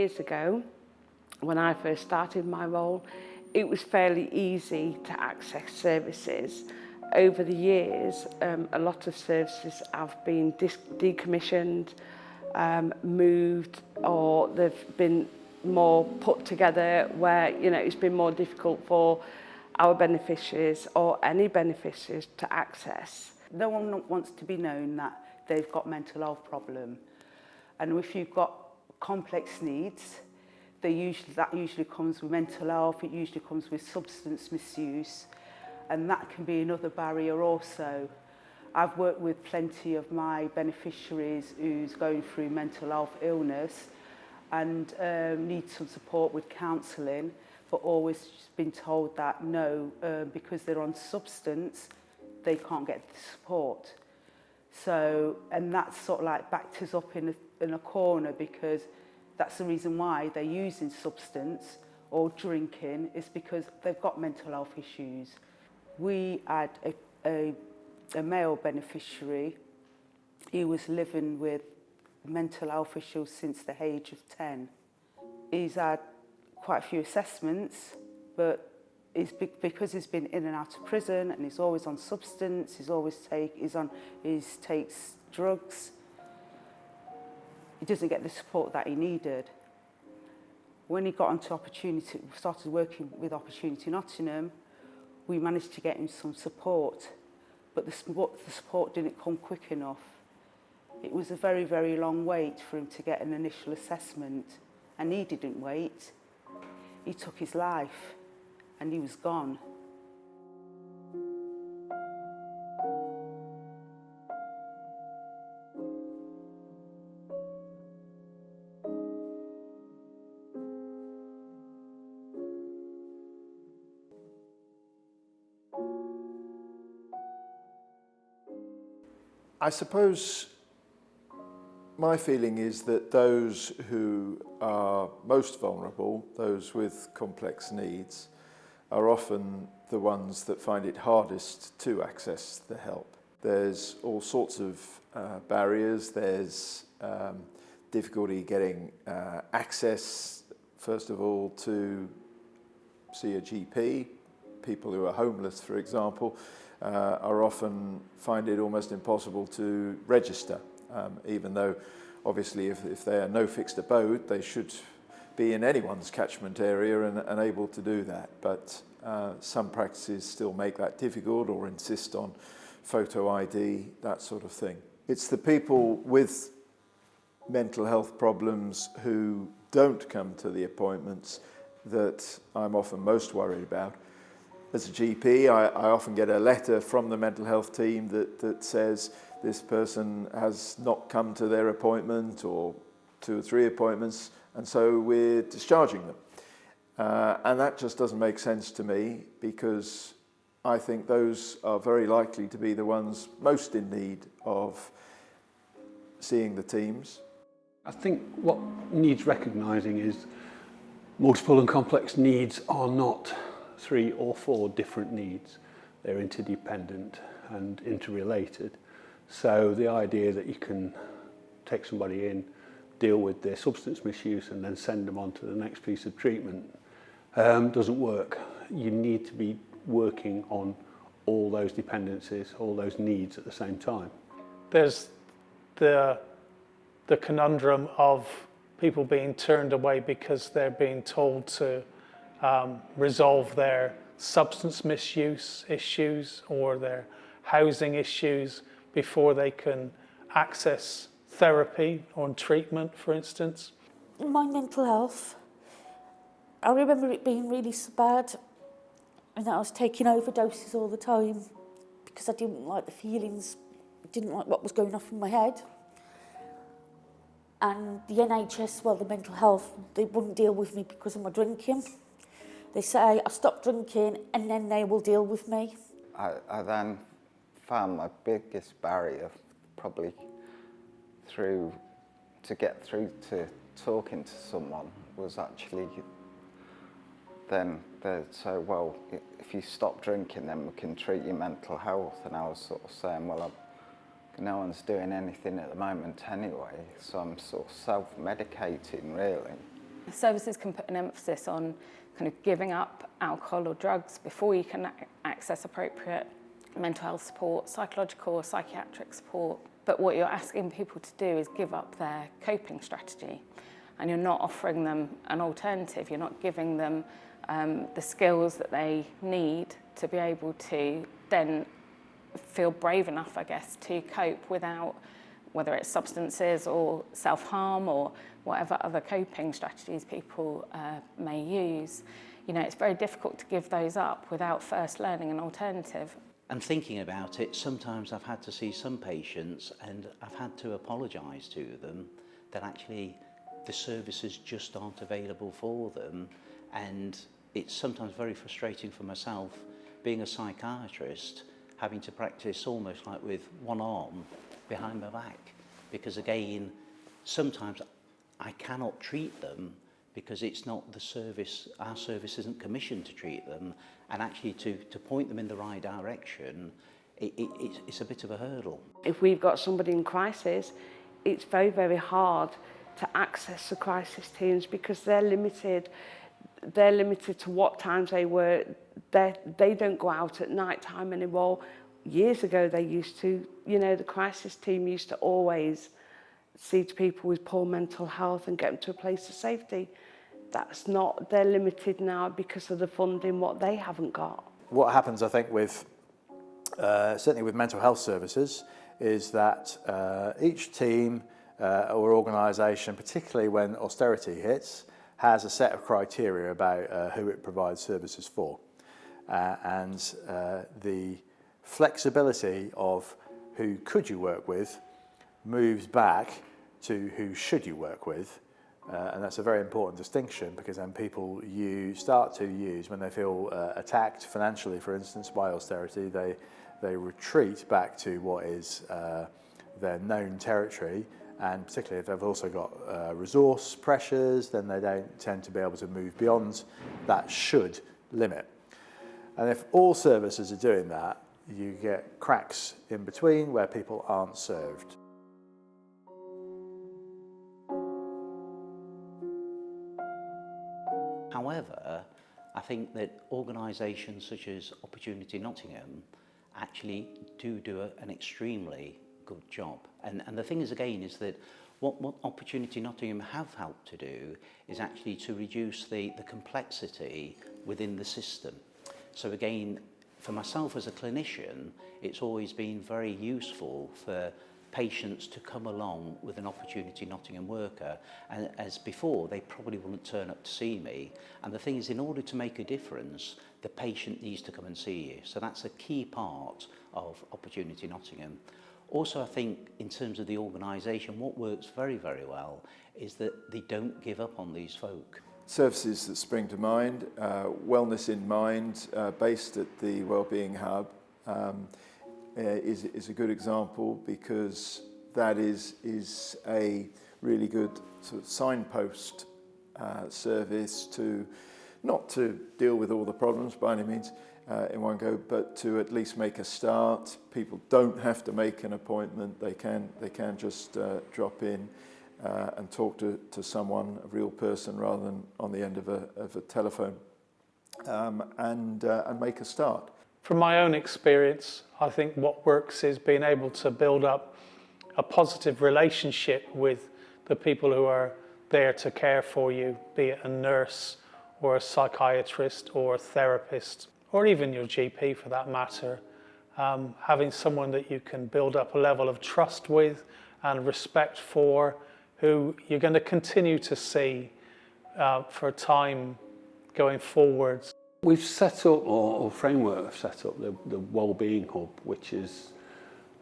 years ago, when I first started my role, it was fairly easy to access services. Over the years, a lot of services have been decommissioned, moved, or they've been more put together where, it's been more difficult for our beneficiaries or any beneficiaries to access. No one wants to be known that they've got mental health problem. And if you've got complex needs, that usually comes with mental health, it usually comes with substance misuse, and that can be another barrier also. I've worked with plenty of my beneficiaries who's going through mental health illness and need some support with counselling, but always been told that no, because they're on substance, they can't get the support. So, and that's sort of like backed us up in a corner, because that's the reason why they're using substance or drinking, is because they've got mental health issues. We had a male beneficiary. He was living with mental health issues since the age of 10. He's had quite a few assessments, but because he's been in and out of prison and he's always on substance, he takes drugs, he doesn't get the support that he needed. When he got onto started working with Opportunity Nottingham, we managed to get him some support, but the support didn't come quick enough. It was a very, very long wait for him to get an initial assessment, and he didn't wait. He took his life, and he was gone. I suppose my feeling is that those who are most vulnerable, those with complex needs, are often the ones that find it hardest to access the help. There's all sorts of barriers. There's difficulty getting access, first of all, to see a GP. People who are homeless, for example, are often find it almost impossible to register, even though obviously if they are no fixed abode, they should be in anyone's catchment area and able to do that. But some practices still make that difficult or insist on photo ID, that sort of thing. It's the people with mental health problems who don't come to the appointments that I'm often most worried about. As a GP, I often get a letter from the mental health team that says this person has not come to their appointment, or 2 or 3 appointments, and so we're discharging them. And that just doesn't make sense to me, because I think those are very likely to be the ones most in need of seeing the teams. I think what needs recognising is multiple and complex needs are not 3 or 4 different needs. They're interdependent and interrelated. So the idea that you can take somebody in, deal with their substance misuse and then send them on to the next piece of treatment doesn't work. You need to be working on all those dependencies, all those needs at the same time. There's the conundrum of people being turned away because they're being told to resolve their substance misuse issues or their housing issues before they can access therapy or treatment, for instance. My mental health, I remember it being really bad, and I was taking overdoses all the time because I didn't like the feelings, didn't like what was going off in my head. And the NHS, well, the mental health, they wouldn't deal with me because of my drinking. They say I stop drinking and then they will deal with me. I then found my biggest barrier probably to get through to talking to someone was actually then they'd say, well, if you stop drinking then we can treat your mental health. And I was sort of saying, well, no one's doing anything at the moment anyway, so I'm sort of self-medicating really. Services can put an emphasis on kind of giving up alcohol or drugs before you can access appropriate mental health support, psychological or psychiatric support. But what you're asking people to do is give up their coping strategy, and you're not offering them an alternative. You're not giving them the skills that they need to be able to then feel brave enough, I guess, to cope without, whether it's substances or self-harm or whatever other coping strategies people may use. You know, it's very difficult to give those up without first learning an alternative. And thinking about it, sometimes I've had to see some patients and I've had to apologise to them that actually the services just aren't available for them. And it's sometimes very frustrating for myself, being a psychiatrist, having to practice almost like with one arm behind my back. Because again, sometimes I cannot treat them because it's not the service, our service isn't commissioned to treat them, and actually to point them in the right direction, it's a bit of a hurdle. If we've got somebody in crisis, it's very, very hard to access the crisis teams because they're limited. They're limited to what times they work. They don't go out at night time anymore. Years ago they used to, you know, the crisis team used to always see to people with poor mental health and get them to a place of safety. That's not, they're limited now because of the funding, what they haven't got. What happens, I think, with certainly with mental health services, is that each team or organisation, particularly when austerity hits, has a set of criteria about who it provides services for. And the flexibility of who could you work with moves back to who should you work with. And that's a very important distinction, because then people start to use, when they feel attacked financially, for instance, by austerity, they retreat back to what is their known territory. And particularly if they've also got resource pressures, then they don't tend to be able to move beyond that should limit. And if all services are doing that, you get cracks in between where people aren't served. However, I think that organisations such as Opportunity Nottingham actually do an extremely good job. And the thing is, again, is that what Opportunity Nottingham have helped to do is actually to reduce the complexity within the system. So again, for myself as a clinician, it's always been very useful for patients to come along with an Opportunity Nottingham worker, and as before they probably wouldn't turn up to see me. And the thing is, in order to make a difference, the patient needs to come and see you. So that's a key part of Opportunity Nottingham. Also, I think in terms of the organisation, what works very, very well is that they don't give up on these folk. Services that spring to mind, Wellness in Mind, based at the Wellbeing Hub, is a good example, because that is a really good sort of signpost service to, not to deal with all the problems by any means in one go, but to at least make a start. People don't have to make an appointment. They can just drop in and talk to someone, a real person, rather than on the end of a telephone, and make a start. From my own experience, I think what works is being able to build up a positive relationship with the people who are there to care for you, be it a nurse or a psychiatrist or a therapist, or even your GP for that matter. Having someone that you can build up a level of trust with and respect for, who you're going to continue to see for time going forwards. We've set up, or Framework have set up, the Wellbeing Hub, which is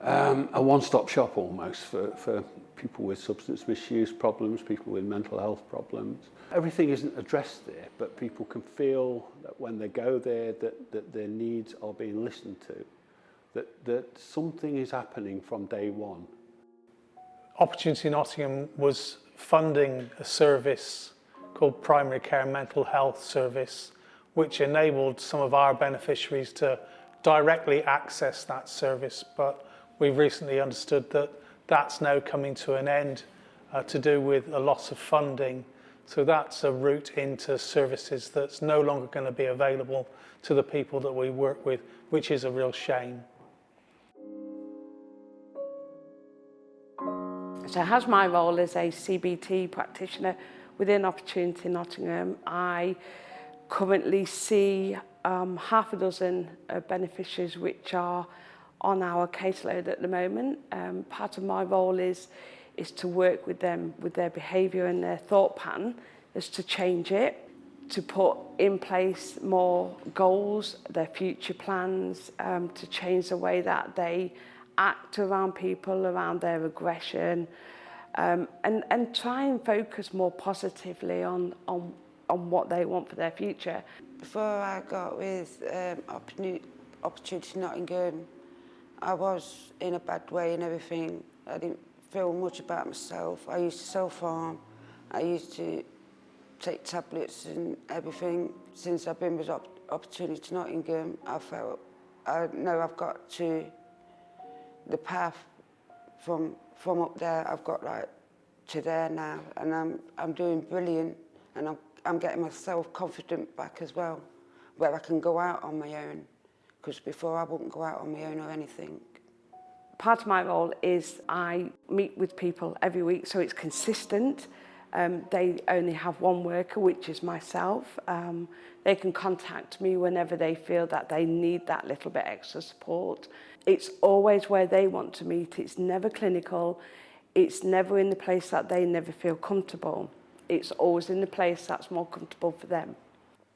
a one-stop shop almost for people with substance misuse problems, people with mental health problems. Everything isn't addressed there, but people can feel that when they go there that their needs are being listened to, that something is happening from day one. Opportunity Nottingham was funding a service called Primary Care Mental Health Service, which enabled some of our beneficiaries to directly access that service. But we've recently understood that that's now coming to an end to do with a loss of funding. So that's a route into services that's no longer going to be available to the people that we work with, which is a real shame. So as my role as a CBT practitioner within Opportunity Nottingham, I currently see half a dozen beneficiaries which are on our caseload at the moment. Part of my role is to work with them with their behaviour and their thought pattern, is to change it, to put in place more goals, their future plans, to change the way that they act around people, around their aggression, and try and focus more positively on what they want for their future. Before I got with Opportunity Nottingham, I was in a bad way and everything. I didn't feel much about myself. I used to self-harm. I used to take tablets and everything. Since I've been with Opportunity Nottingham, I know I've got to the path from up there. I've got like to there now, and I'm doing brilliant, and I'm getting my self-confidence back as well, where I can go out on my own, because before I wouldn't go out on my own or anything. Part of my role is I meet with people every week, so it's consistent. They only have one worker, which is myself. They can contact me whenever they feel that they need that little bit extra support. It's always where they want to meet. It's never clinical. It's never in the place that they never feel comfortable. It's always in the place that's more comfortable for them.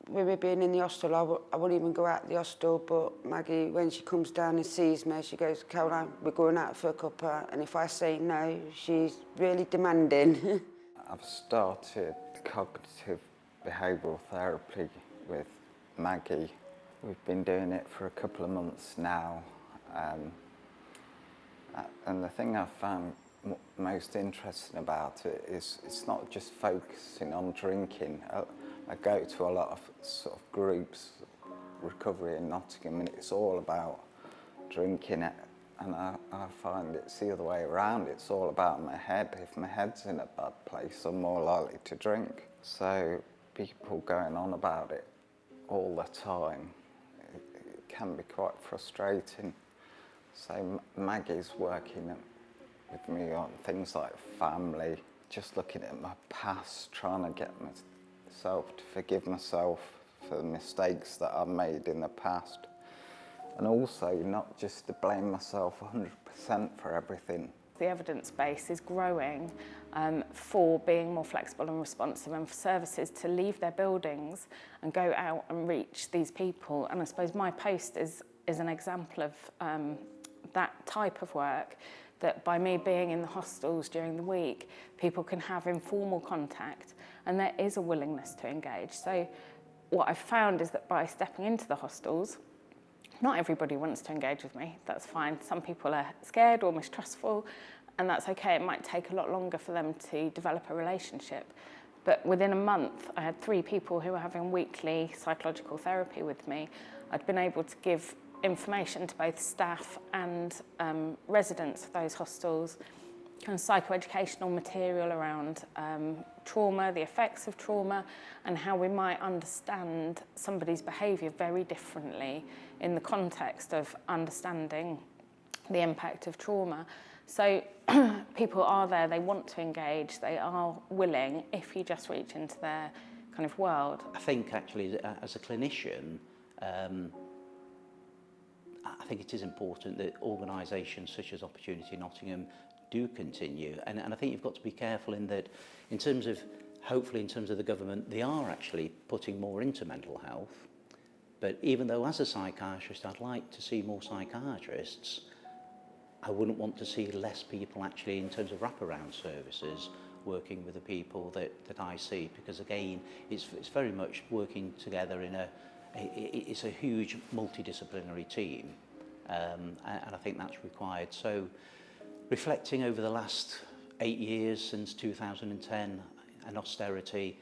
With me being in the hostel, I wouldn't even go out the hostel, but Maggie, when she comes down and sees me, she goes, "Caroline, we're going out for a cuppa," and if I say no, she's really demanding. I've started cognitive behavioural therapy with Maggie. We've been doing it for a couple of months now. And the thing I've found most interesting about it is it's not just focusing on drinking. I go to a lot of sort of groups, recovery in Nottingham, and it's all about drinking it. And I find it's the other way around. It's all about my head. If my head's in a bad place, I'm more likely to drink. So people going on about it all the time, it can be quite frustrating. So Maggie's working with me on things like family, just looking at my past, trying to get myself to forgive myself for the mistakes that I've made in the past. And also not just to blame myself 100% for everything. The evidence base is growing for being more flexible and responsive, and for services to leave their buildings and go out and reach these people. And I suppose my post is an example of that type of work, that by me being in the hostels during the week, people can have informal contact and there is a willingness to engage. So what I've found is that by stepping into the hostels, not everybody wants to engage with me, that's fine. Some people are scared or mistrustful, and that's okay. It might take a lot longer for them to develop a relationship. But within a month, I had 3 people who were having weekly psychological therapy with me. I'd been able to give information to both staff and residents of those hostels, kind of psychoeducational material around trauma, the effects of trauma, and how we might understand somebody's behaviour very differently in the context of understanding the impact of trauma. So people are there, they want to engage, they are willing if you just reach into their kind of world. I think actually as a clinician, I think it is important that organisations such as Opportunity Nottingham do continue, and I think you've got to be careful in that, in terms of, hopefully in terms of the government, they are actually putting more into mental health. But even though as a psychiatrist I'd like to see more psychiatrists, I wouldn't want to see less people actually in terms of wraparound services working with the people that I see, because again it's very much working together in it's a huge multidisciplinary team, and I think that's required. So reflecting over the last 8 years since 2010 and austerity,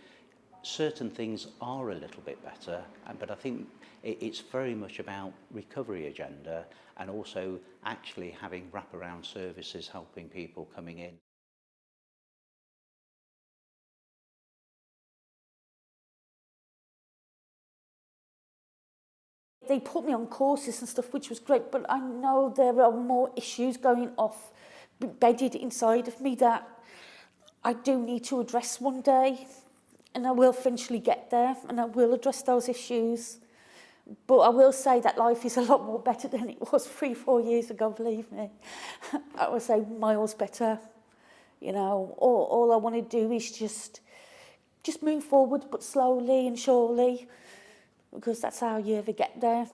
certain things are a little bit better, but I think it's very much about recovery agenda and also actually having wraparound services helping people coming in. They put me on courses and stuff, which was great, but I know there are more issues going off, bedded inside of me that I do need to address one day, and I will eventually get there, and I will address those issues. But I will say that life is a lot more better than it was 3-4 years ago, believe me. I would say miles better. You know, all I want to do is just move forward, but slowly and surely, because that's how you ever get there.